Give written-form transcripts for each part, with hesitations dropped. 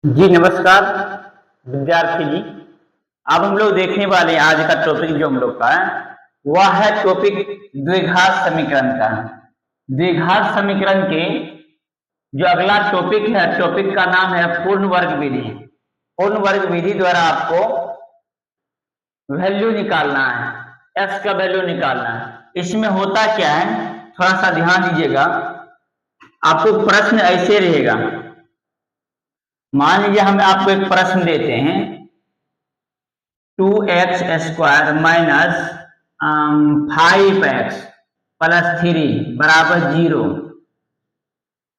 जी नमस्कार विद्यार्थी जी। अब हम लोग देखने वाले हैं आज का टॉपिक जो हम लोग का है वह है टॉपिक द्विघात समीकरण का। द्विघात समीकरण के जो अगला टॉपिक है, टॉपिक का नाम है पूर्ण वर्ग विधि। पूर्ण वर्ग विधि द्वारा आपको वैल्यू निकालना है, एक्स का वैल्यू निकालना है। इसमें होता क्या है, थोड़ा सा ध्यान दीजिएगा। आपको प्रश्न ऐसे रहेगा, मान लीजिए हम आपको एक प्रश्न देते हैं 2x² माइनस 5x प्लस 3 बराबर 0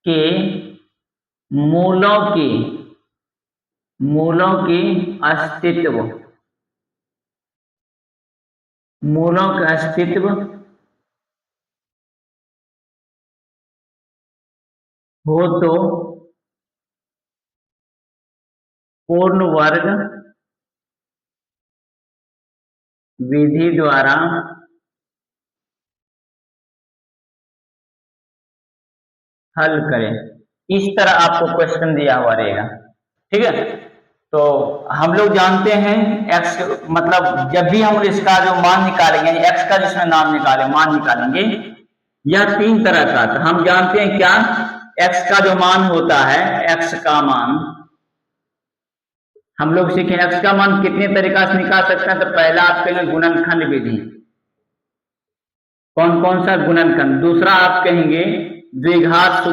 के मूलों के अस्तित्व हो तो पूर्ण वर्ग विधि द्वारा हल करें। इस तरह आपको क्वेश्चन दिया हुआ रहेगा, ठीक है। तो हम लोग जानते हैं x मतलब जब भी हम इसका जो मान निकालेंगे, x का जिसमें नाम मान निकालेंगे, यह तीन तरह का। तो हम जानते हैं क्या, x का जो मान होता है, x का मान हम लोग सीखें x का मान कितने तरीका से निकाल सकते हैं। तो पहला आप कहेंगे गुणनखंड विधि। कौन कौन सा गुणनखंड? दूसरा आप कहेंगे द्विघात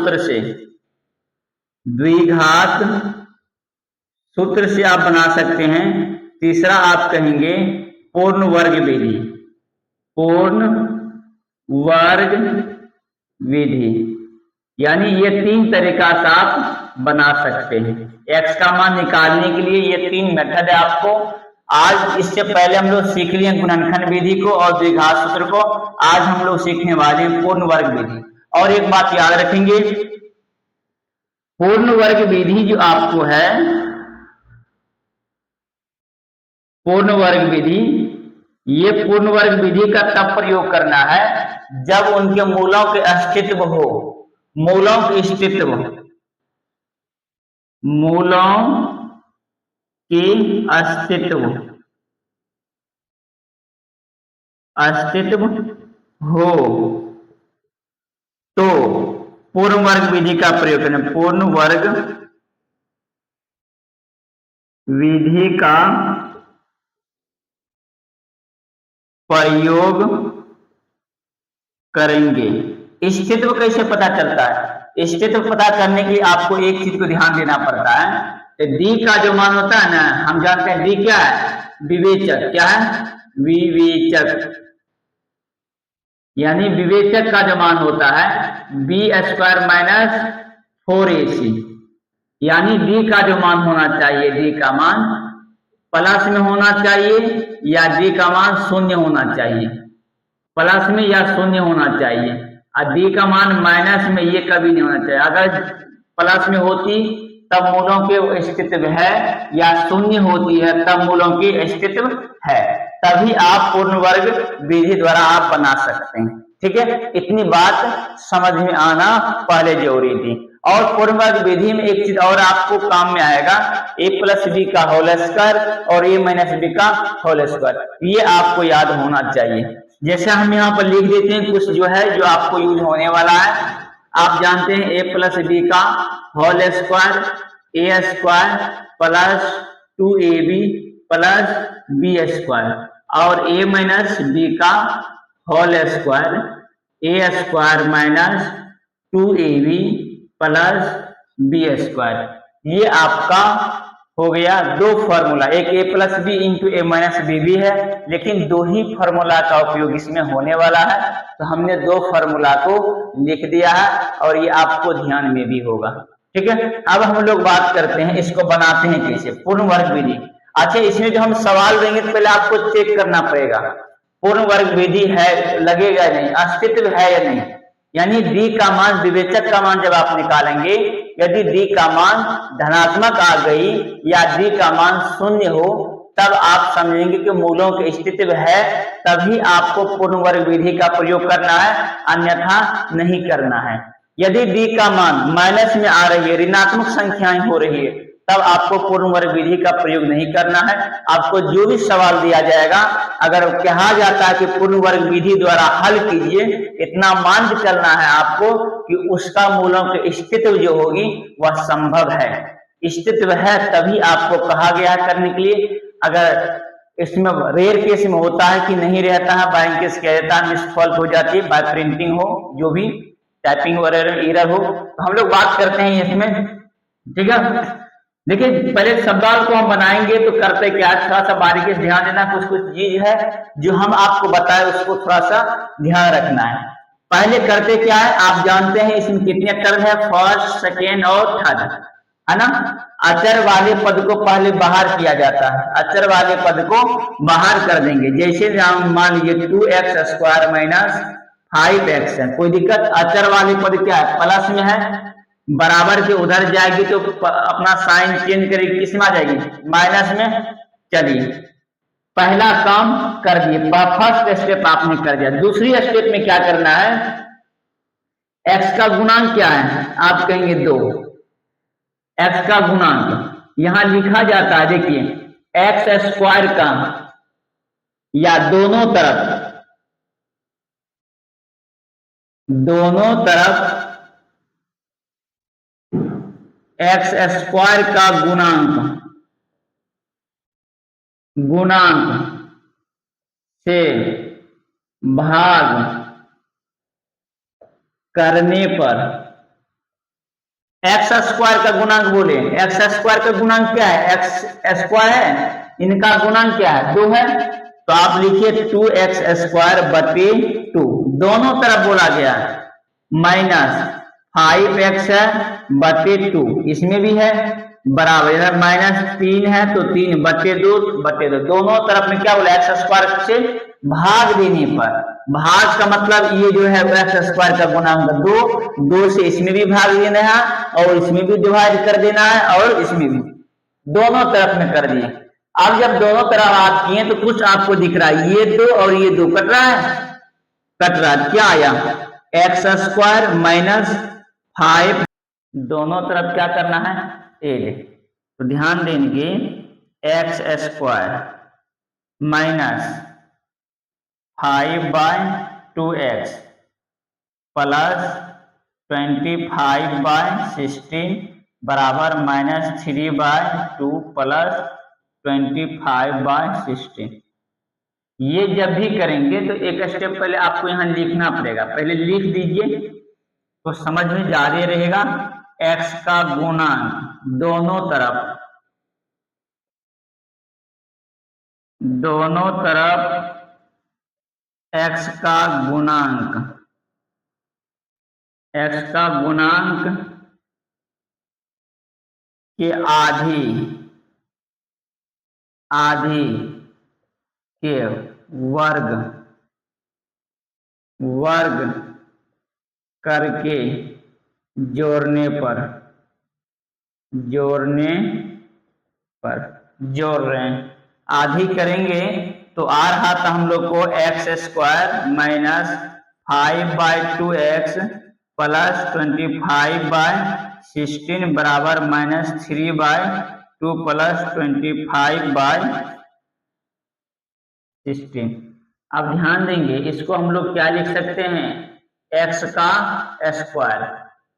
सूत्र से आप बना सकते हैं। तीसरा आप कहेंगे पूर्ण वर्ग विधि। यानी ये तीन तरीका से आप बना सकते हैं। x का मान निकालने के लिए ये तीन मेथड है आपको। आज इससे पहले हम लोग सीख लिए गुणनखंड विधि को और द्विघात सूत्र को। आज हम लोग सीखने वाले हैं पूर्ण वर्ग विधि। और एक बात याद रखेंगे, पूर्ण वर्ग विधि जो आपको है, पूर्ण वर्ग विधि, ये पूर्ण वर्ग विधि का तब प्रयोग करना है जब उनके मूलों के अस्तित्व हो। मूलों के अस्तित्व हो तो पूर्ण वर्ग विधि का प्रयोग करें। पूर्ण वर्ग विधि का प्रयोग करेंगे। अस्तित्व कैसे पता चलता है? अस्तित्व पता करने के लिए आपको एक चीज को ध्यान देना पड़ता है। डी का जो मान होता है ना, हम जानते हैं डी क्या है? विवेचक। क्या है? विवेचक। यानी विवेचक का जो मान होता है b² माइनस 4ac। यानी डी का जो मान होना चाहिए, डी का मान प्लस में होना चाहिए या डी का मान शून्य होना चाहिए। प्लस में या शून्य होना चाहिए। और डी का मान माइनस में ये कभी नहीं होना चाहिए। अगर प्लस में होती तब मूलों के अस्तित्व है, या शून्य होती है तब मूलों की अस्तित्व है। तभी आप पूर्ण वर्ग विधि द्वारा आप बना सकते हैं, ठीक है। इतनी बात समझ में आना पहले जरूरी थी। और पूर्ण वर्ग विधि में एक चीज और आपको काम में आएगा, a+b का होल स्क्वायर और a-b का होल स्क्वायर। ये आपको याद होना चाहिए। जैसे हम यहाँ पर लिख देते हैं कुछ जो है, जो आपको यूज होने वाला है। आप जानते हैं a+b का whole square a² plus 2ab plus b² और a-b का whole square a² minus 2ab plus b²। ये आपका हो गया दो फॉर्मूला। एक a+b इंटू a-b भी है, लेकिन दो ही फॉर्मूला का उपयोग इसमें होने वाला है। तो हमने दो फॉर्मूला को लिख दिया है और ये आपको ध्यान में भी होगा, ठीक है। अब हम लोग बात करते हैं इसको बनाते हैं कैसे, पूर्ण वर्ग विधि। अच्छा, इसमें जो हम सवाल देंगे तो पहले आपको चेक करना पड़ेगा पूर्ण वर्ग विधि है, लगेगा या नहीं, अस्तित्व है या नहीं। यानी डी का मान, विवेचक का मान जब आप निकालेंगे, यदि डी का मान धनात्मक आ गई या डी का मान शून्य हो, तब आप समझेंगे कि मूलों के अस्तित्व है। तभी आपको पूर्ण वर्ग विधि का प्रयोग करना है, अन्यथा नहीं करना है। यदि डी का मान माइनस में आ रही है, ऋणात्मक संख्याएं हो रही है, तब आपको पूर्ण वर्ग विधि का प्रयोग नहीं करना है। आपको जो भी सवाल दिया जाएगा, अगर कहा जाता है कि पूर्ण वर्ग विधि द्वारा हल कीजिए, इतना मान के चलना है आपको कि उसका मूलों की स्थिति जो होगी वह संभव है। स्थिति है तभी आपको कहा गया है करने के लिए। अगर इसमें रेयर केस में होता है कि नहीं रहता है, बाय केस कह देता है, मिसफॉल्ट हो जाती है, बाय प्रिंटिंग हो, जो भी टाइपिंग वगैरह एरर हो, तो हम लोग बात करते हैं इसमें। ठीक है, देखिए पहले सवाल को हम बनाएंगे तो करते क्या है, थोड़ा सा बारीकी से ध्यान देना। कुछ कुछ चीज है जो हम आपको बताए उसको थोड़ा सा ध्यान रखना है। पहले करते क्या है, आप जानते हैं इसमें कितने टर्म है, फर्स्ट, सेकेंड और थर्ड, है ना। अचर वाले पद को पहले बाहर किया जाता है, अचर वाले पद को बाहर कर देंगे। जैसे हम मान लीजिए 2x² माइनस 5x है, कोई दिक्कत। अचर वाले पद क्या है, प्लस में है, बराबर के उधर जाएगी तो अपना साइन चेंज करेगी, किस में आ जाएगी, माइनस में। चलिए पहला काम कर दिए, फर्स्ट स्टेप आपने कर दिया। दूसरी स्टेप में क्या करना है, x का गुणांक क्या है, आप कहेंगे 2, x का गुणांक यहां लिखा जाता है, देखिए x² का या दोनों तरफ x² का गुणांक से भाग करने पर, x² का गुणांक बोले, x² का गुणांक क्या है, x² है, इनका गुणांक क्या है, 2 है, तो आप लिखिए 2x² बटे 2, दोनों तरफ बोला गया है, माइनस 5x है बटे 2, इसमें भी है, बराबर इधर माइनस 3 है तो 3 बटे 2 बटे 2, दोनों तरफ में क्या बोला, x² से भाग देने पर। भाग का मतलब ये जो है x² का गुणांक 2 से इसमें भी भाग देना है और इसमें भी डिवाइड कर देना है और इसमें भी, दोनों तरफ में कर दिए। अब जब दोनों तरफ आप किए तो कुछ आपको दिख रहा है, ये 2 और ये 2 कट रहा है, क्या आया, x² माइनस 5, दोनों तरफ क्या करना है, एड, तो ध्यान देंगे x² माइनस 5/2x प्लस 25/16 बराबर माइनस 3/2 प्लस 25/16। ये जब भी करेंगे तो एक स्टेप पहले आपको यहाँ लिखना पड़ेगा, पहले लिख दीजिए तो समझ में ज्यादा रहेगा। x का गुणांक दोनों तरफ x का गुणांक के आधी के वर्ग करके जोड़ने पर जोड़ रहे हैं। आधी करेंगे तो आ रहा था हम लोग को x² माइनस 5/2x प्लस 25/16 बराबर माइनस 3/2 प्लस 25/16। अब ध्यान देंगे, इसको हम लोग क्या लिख सकते हैं, x का स्क्वायर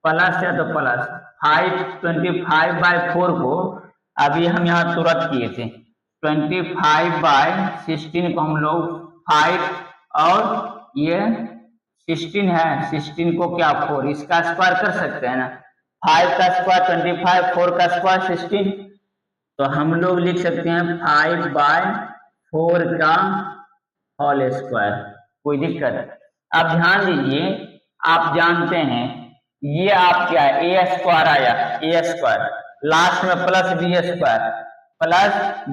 प्लस है तो प्लस 25/4 को अभी हम यहाँ तुरंत किए थे, 25/16 को हम लोग 5 और ये 16 है, 16 को क्या 4, इसका स्क्वायर कर सकते हैं ना, 5 का स्क्वायर 25, 4 का स्क्वायर 16, तो हम लोग लिख सकते हैं 5/4 का होल स्क्वायर, कोई दिक्कत। अब ध्यान दीजिए, आप जानते हैं ये आप क्या है, a² आया, a² लास्ट में प्लस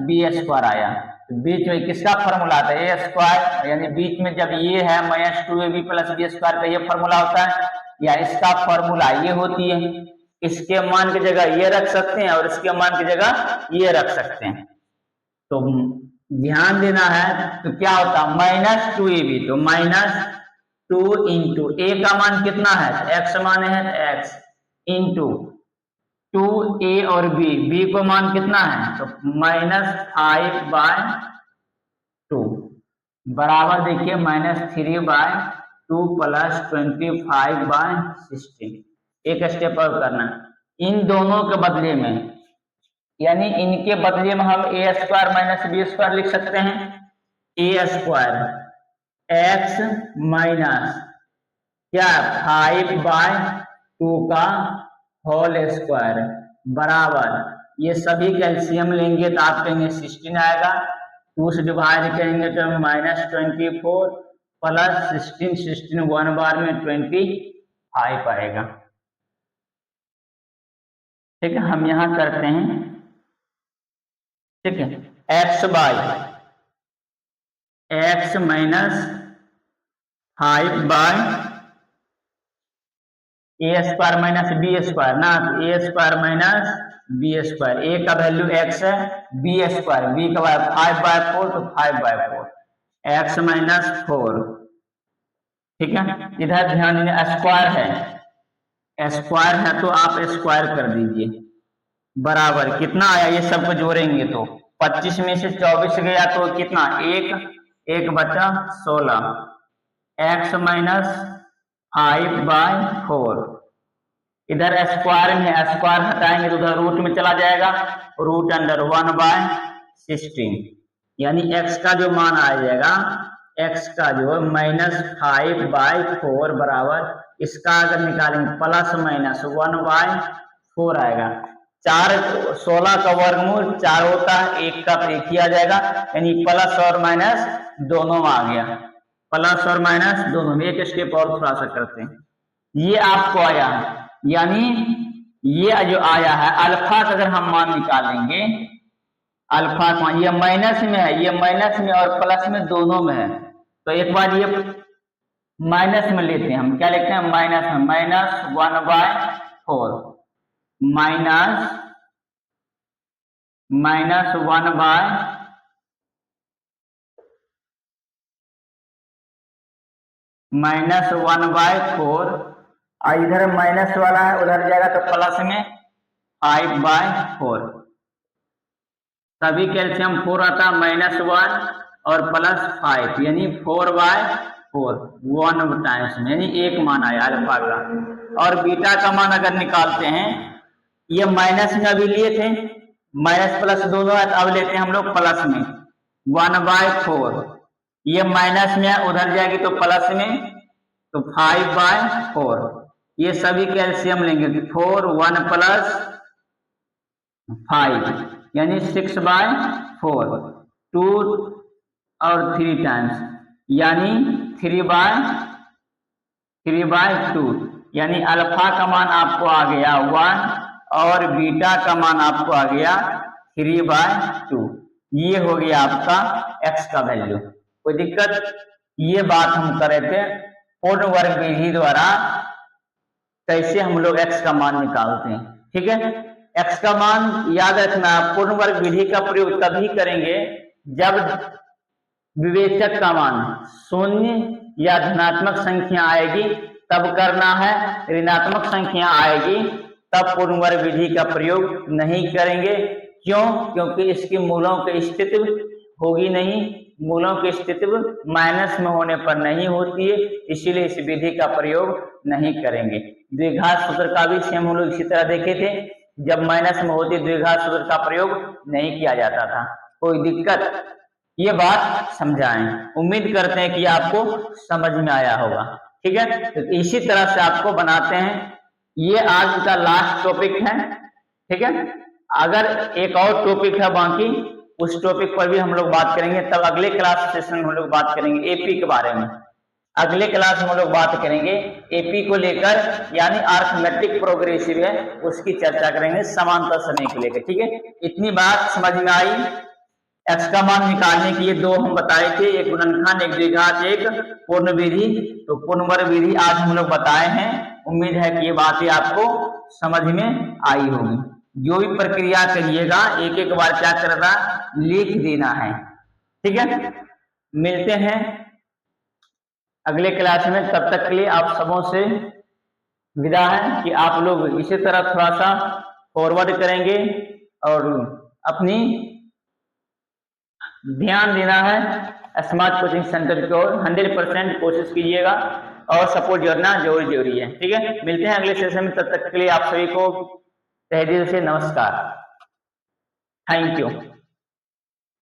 b² आया, बीच में किसका फॉर्मूला आता है, a², यानी बीच में जब ये है माइनस 2ab प्लस b² का ये फॉर्मूला होता है, या इसका फॉर्मूला ये होती है, इसके मान की जगह ये रख सकते हैं और इसके मान की जगह ये रख सकते हैं। तो ध्यान देना है, तो क्या होता है माइनस 2ab, तो माइनस 2 इंटू a का मान कितना है, x मान है x इंटू 2a और b को मान कितना है तो -5/2 बराबर देखिए -3/2 प्लस 25/16। एक स्टेप और करना इन दोनों के बदले में, यानी इनके बदले में हम a square minus B square लिख सकते हैं। a स्क्वायर x माइनस क्या 5/2 का होल स्क्वायर बराबर, ये सभी कैल्शियम लेंगे तो आप कहेंगे 16 आएगा, 2 से डिवाइड करेंगे तो -24 प्लस 16 1 बार में 25 आएगा। ठीक है, हम यहां करते हैं। ठीक है, x minus 5/a square minus B square ना, तो a square minus B square, a का वैल्यू x है, b स्क्वायर b का वैल्यू 5/4 तो 5/4 x माइनस 4। ठीक है, इधर ध्यान दीजिए स्क्वायर है तो आप स्क्वायर कर दीजिए बराबर कितना आया, ये सबको जोड़ेंगे तो 25 में से 24 गया तो कितना, एक बचा 16 x माइनस 5/4। इधर स्क्वायर में स्क्वायर हटाएंगे तो उधर रूट में चला जाएगा, रूट अंडर 1/16, यानी x का जो मान आ जाएगा, x का जो -5/4 बराबर, इसका अगर निकालेंगे प्लस माइनस 1/4 आएगा। 16 का वर्गमूल 4 होता है, 1 का तो 1 ही आ जाएगा, यानी प्लस और माइनस दोनों में आ गया, प्लस और माइनस दोनों में। एक स्टेप और थोड़ा सा करते हैं, ये आपको आया है, यानी ये जो आया है अल्फा का अगर हम मान निकालेंगे, अल्फा का ये माइनस में है, ये माइनस में और प्लस में दोनों में है, तो एक बार ये माइनस में लेते हैं, हम क्या लिखते हैं माइनस में, -1/4 -1/4, इधर माइनस वाला है उधर जाएगा तो प्लस में 5/4, तभी कैल्शियम 4 आता, -1 और +5 यानी 4/4 1 टाइम्स में, यानी एक मान आया अल्फा का। और बीटा का मान अगर निकालते हैं, ये माइनस में अभी लिए थे, माइनस प्लस दोनों है, अब लेते हैं हम लोग प्लस में 1/4, ये माइनस में है उधर जाएगी तो प्लस में, तो 5/4, ये सभी कैल्शियम लेंगे 4 1 + 5 यानी 6/4, 2 और 3 टाइम्स यानी 3/2, यानी अल्फा का मान आपको आ गया 1 और बीटा का मान आपको आ गया 3/2। ये हो गया आपका x का वैल्यू। कोई दिक्कत? ये बात हम कर रहे थे पूर्ण वर्ग विधि द्वारा कैसे हम लोग x का मान निकालते हैं। ठीक है, x का मान याद रखना, पूर्ण वर्ग विधि का प्रयोग तभी करेंगे जब विवेचक का मान शून्य या धनात्मक संख्या आएगी तब करना है, ऋणात्मक संख्या आएगी तब पूर्ण वर्ग विधि का प्रयोग नहीं करेंगे। क्यों? क्योंकि इसकी मूलों की स्थिति होगी नहीं, मूलों की स्थिति माइनस में होने पर नहीं होती है, इसीलिए इस विधि का प्रयोग नहीं करेंगे। द्विघात सूत्र का भी सेम हम लोग इसी तरह देखे थे, जब माइनस में होती द्विघात सूत्र का प्रयोग नहीं किया जाता था। कोई दिक्कत? ये बात समझाएं, उम्मीद करते हैं कि आपको समझ में आया होगा। ठीक है, तो इसी तरह से आपको बनाते हैं। ये आज का लास्ट टॉपिक है। ठीक है, अगर एक और टॉपिक है बाकी, उस टॉपिक पर भी हम लोग बात करेंगे, तब अगले क्लास सेशन में हम लोग बात करेंगे एपी के बारे में। अगले क्लास में हम लोग बात करेंगे एपी को लेकर, यानी अरिथमेटिक प्रोग्रेसिव है उसकी चर्चा करेंगे समांतर समय को लेकर। ठीक है, इतनी बात समझ में आई। x का मान निकालने के लिए दो हम बताए थे, एक गुणनखंड, एक द्विघात, एक पूर्ण विधि। तो पूर्ण वर्ग विधि आज हम लोग बताए हैं। उम्मीद है कि ये बातें आपको समझ में आई होगी। जो भी प्रक्रिया करिएगा एक एक बार क्या करना, लिख देना है। ठीक है, मिलते हैं अगले क्लास में, तब तक के लिए आप सबों से विदा है कि आप लोग इसी तरह थोड़ा सा फॉरवर्ड करेंगे और अपनी ध्यान देना है स्मार्ट कोचिंग सेंटर की ओर 100% कोशिश कीजिएगा और सपोर्ट जोड़ना जरूरी है। ठीक है, मिलते हैं अगले सेशन में, तब तक के लिए आप सभी को तहे दिल से नमस्कार। Thank you.